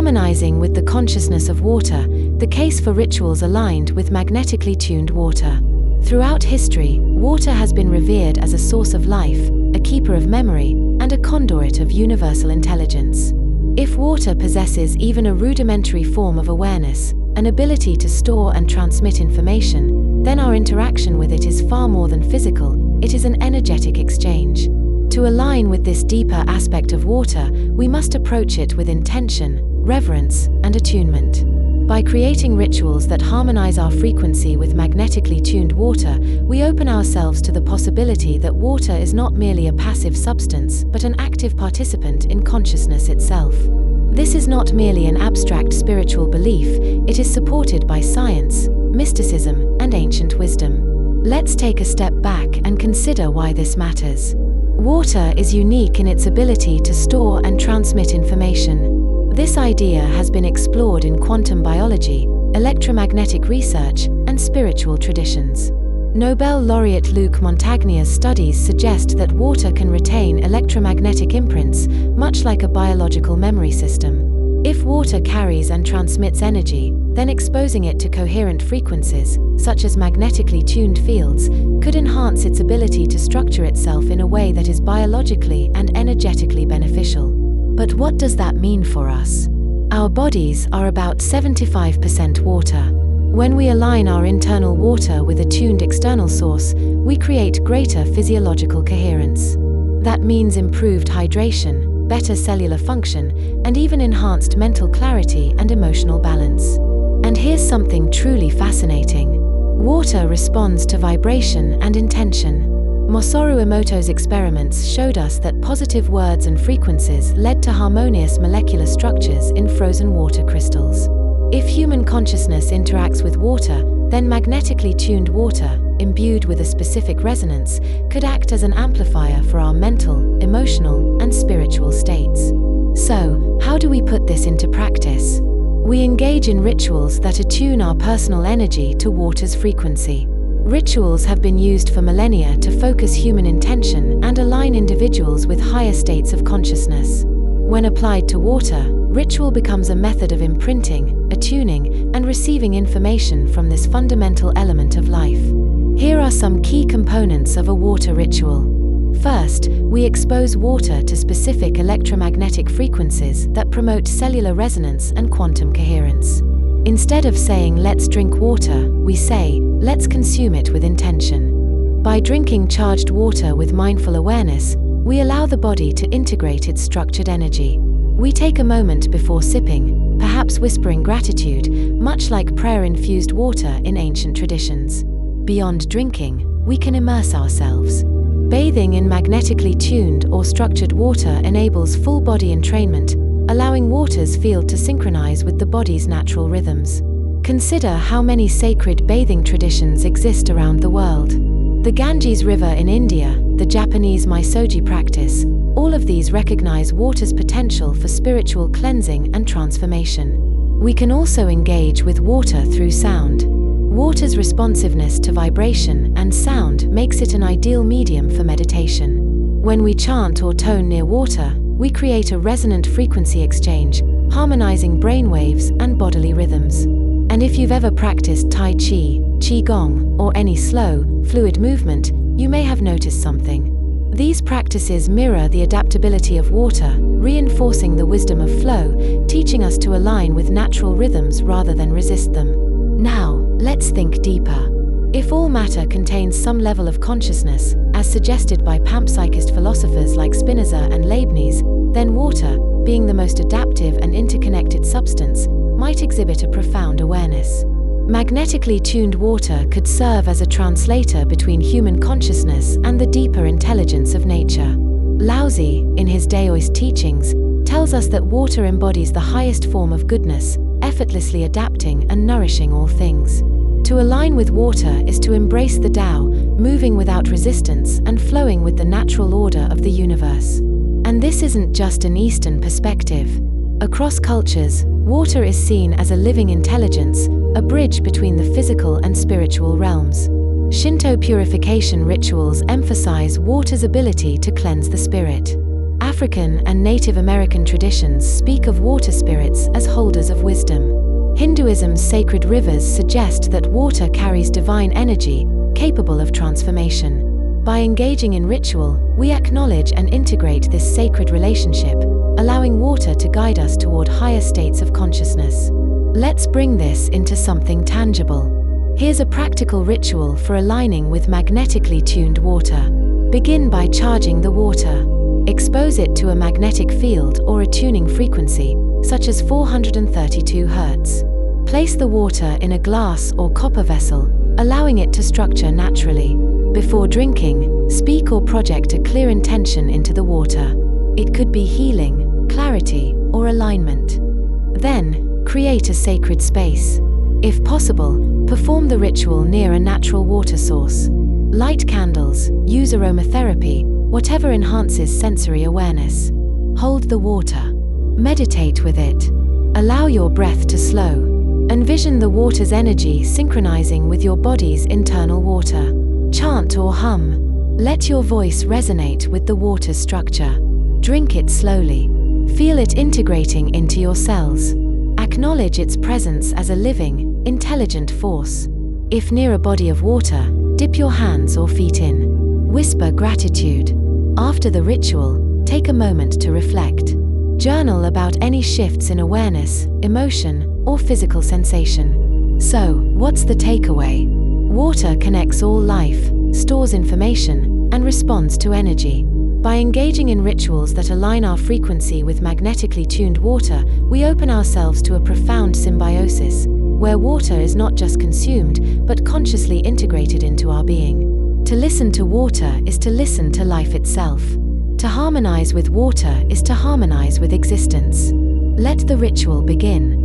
Harmonizing with the consciousness of water, the case for rituals aligned with magnetically tuned water. Throughout history, water has been revered as a source of life, a keeper of memory, and a conduit of universal intelligence. If water possesses even a rudimentary form of awareness, an ability to store and transmit information, then our interaction with it is far more than physical, it is an energetic exchange. To align with this deeper aspect of water, we must approach it with intention, reverence, and attunement. By creating rituals that harmonize our frequency with magnetically tuned water, we open ourselves to the possibility that water is not merely a passive substance, but an active participant in consciousness itself. This is not merely an abstract spiritual belief, it is supported by science, mysticism, and ancient wisdom. Let's take a step back and consider why this matters. Water is unique in its ability to store and transmit information. This idea has been explored in quantum biology, electromagnetic research, and spiritual traditions. Nobel laureate Luc Montagnier's studies suggest that water can retain electromagnetic imprints, much like a biological memory system. If water carries and transmits energy, then exposing it to coherent frequencies, such as magnetically tuned fields, could enhance its ability to structure itself in a way that is biologically and energetically beneficial. But what does that mean for us? Our bodies are about 75% water. When we align our internal water with a tuned external source, we create greater physiological coherence. That means improved hydration, better cellular function, and even enhanced mental clarity and emotional balance. And here's something truly fascinating. Water responds to vibration and intention. Masaru Emoto's experiments showed us that positive words and frequencies led to harmonious molecular structures in frozen water crystals. If human consciousness interacts with water, then magnetically tuned water, imbued with a specific resonance, could act as an amplifier for our mental, emotional, and spiritual states. So, how do we put this into practice? We engage in rituals that attune our personal energy to water's frequency. Rituals have been used for millennia to focus human intention and align individuals with higher states of consciousness. When applied to water, ritual becomes a method of imprinting, attuning, and receiving information from this fundamental element of life. Here are some key components of a water ritual. First, we expose water to specific electromagnetic frequencies that promote cellular resonance and quantum coherence. Instead of saying, "Let's drink water," we say, "Let's consume it with intention." By drinking charged water with mindful awareness, we allow the body to integrate its structured energy. We take a moment before sipping, perhaps whispering gratitude, much like prayer-infused water in ancient traditions. Beyond drinking, we can immerse ourselves. Bathing in magnetically tuned or structured water enables full-body entrainment, allowing water's field to synchronize with the body's natural rhythms. Consider how many sacred bathing traditions exist around the world. The Ganges River in India, the Japanese Misoji practice, all of these recognize water's potential for spiritual cleansing and transformation. We can also engage with water through sound. Water's responsiveness to vibration and sound makes it an ideal medium for meditation. When we chant or tone near water, we create a resonant frequency exchange, harmonizing brainwaves and bodily rhythms. And if you've ever practiced Tai Chi, Qigong, or any slow, fluid movement, you may have noticed something. These practices mirror the adaptability of water, reinforcing the wisdom of flow, teaching us to align with natural rhythms rather than resist them. Now, let's think deeper. If all matter contains some level of consciousness, as suggested by panpsychist philosophers like Spinoza and Leibniz, then water, being the most adaptive and interconnected substance, might exhibit a profound awareness. Magnetically tuned water could serve as a translator between human consciousness and the deeper intelligence of nature. Laozi, in his Daoist teachings, tells us that water embodies the highest form of goodness, effortlessly adapting and nourishing all things. To align with water is to embrace the Tao, moving without resistance and flowing with the natural order of the universe. And this isn't just an Eastern perspective. Across cultures, water is seen as a living intelligence, a bridge between the physical and spiritual realms. Shinto purification rituals emphasize water's ability to cleanse the spirit. African and Native American traditions speak of water spirits as holders of wisdom. Hinduism's sacred rivers suggest that water carries divine energy, capable of transformation. By engaging in ritual, we acknowledge and integrate this sacred relationship, allowing water to guide us toward higher states of consciousness. Let's bring this into something tangible. Here's a practical ritual for aligning with magnetically tuned water. Begin by charging the water. Expose it to a magnetic field or a tuning frequency, such as 432 Hz. Place the water in a glass or copper vessel, allowing it to structure naturally. Before drinking, speak or project a clear intention into the water. It could be healing, clarity, or alignment. Then, create a sacred space. If possible, perform the ritual near a natural water source. Light candles, use aromatherapy, whatever enhances sensory awareness. Hold the water. Meditate with it. Allow your breath to slow. Envision the water's energy synchronizing with your body's internal water. Chant or hum. Let your voice resonate with the water's structure. Drink it slowly. Feel it integrating into your cells. Acknowledge its presence as a living, intelligent force. If near a body of water, dip your hands or feet in. Whisper gratitude. After the ritual, take a moment to reflect. Journal about any shifts in awareness, emotion, or physical sensation. So, what's the takeaway? Water connects all life, stores information, and responds to energy. By engaging in rituals that align our frequency with magnetically tuned water, we open ourselves to a profound symbiosis, where water is not just consumed, but consciously integrated into our being. To listen to water is to listen to life itself. To harmonize with water is to harmonize with existence. Let the ritual begin.